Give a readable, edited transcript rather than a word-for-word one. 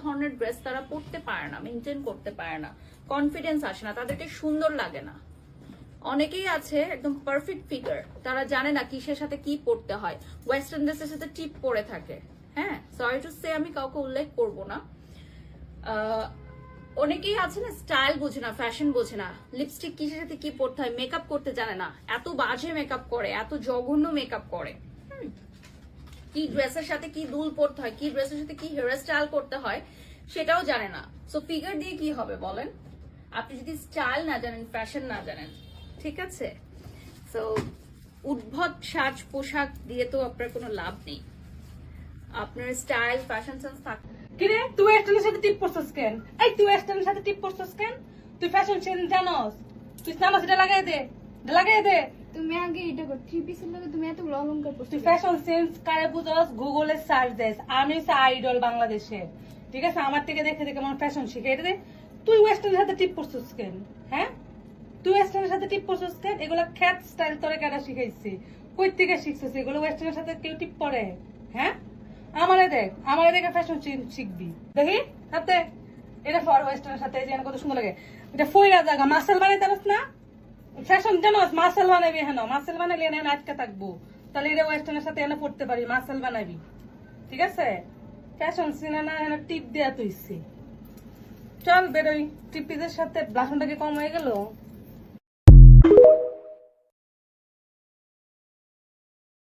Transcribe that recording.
ধরনের ড্রেস তারা পরতে পারে না, মেনটেন করতে পারে না, কনফিডেন্স আসে না, তাদেরকে সুন্দর লাগে না। অনেকেই আছে একদম পারফেক্ট ফিগার, তারা জানে না কিসের সাথে কি পরতে হয়, ওয়েস্টার্ন ড্রেসের সাথে টিপ পরে থাকে। হ্যাঁ, সরি টু সে, আমি কাউকে উল্লেখ করব না। অনেকেই আছে না স্টাইল বোঝে না, ফ্যাশন বোঝে না, লিপস্টিক কিসের সাথে কি পরতে হয়, মেকআপ করতে জানে না, এত বাজে মেকআপ করে, এত জঘন্য মেকআপ করে। কি ড্রেসের সাথে কি দুল পরতে হয়, কি ড্রেসের সাথে কি হেয়ার স্টাইল করতে হয় সেটাও জানে না। সো ফিগার দিয়ে কি হবে বলেন, আপনি যদি স্টাইল না জানেন, ফ্যাশন না জানেন, ঠিক আছে? সো উদ্ভট সাজ পোশাক দিয়ে তো আপনার কোনো লাভ নেই। আপনার স্টাইল ফ্যাশন সেন্স থাকবে। কিরে তুই ওয়েস্টার্নের সাথে টিপ পরছস কেন? এই তুই ওয়েস্টার্নের সাথে টিপ পরছস কেন? তুই ফ্যাশন সেন্স জানোস? তুই জানোস এটা লাগাই দে, এটা লাগাই দে। তুমি আগে এটা কর, 3 পিসের লগে তুমি এতগুলো অলংকার পরছো। তুই ফ্যাশন সেন্স কারে বুঝস? গুগলে সার্চ দেস। আমি হচ্ছে আইডল বাংলাদেশে, ঠিক আছে? আমার থেকে দেখে দেখে আমার ফ্যাশন শিখে এটা দে। তুই ওয়েস্টার্নের সাথে টিপ পরছস কেন? হ্যাঁ, তুই ওয়েস্টার্নের সাথে টিপ পরছস কেন? এগুলা খ্যাত স্টাইল তোরে কেডা শিখাইছি? কই থেকে শিখছিস এগুলো? ওয়েস্টার্নের সাথে কেউ টিপ পরে? হ্যাঁ, আমারে দেখে ফ্যাশন শিখবি। দেখি হাতে এটা ফর ওয়েস্টার্নের সাথে যে কত সুন্দর লাগে। এটা ফইরা জায়গা মাসেল বানাইতে পারছ না? ফ্যাশন জানোস? মাসেল বানাবি, হেন মাসেল বানাইলে এনে আটকে থাকবো। তাহলে এটা ওয়েস্টার্নের সাথে এনে পড়তে পারি, মাসেল বানাবি, ঠিক আছে? ফ্যাশন সিনে না এনে টিপ দেয়া তুইছি। চল বেরোই, টিপিদের সাথে ব্লাশনটা কি কম হয়ে গেল?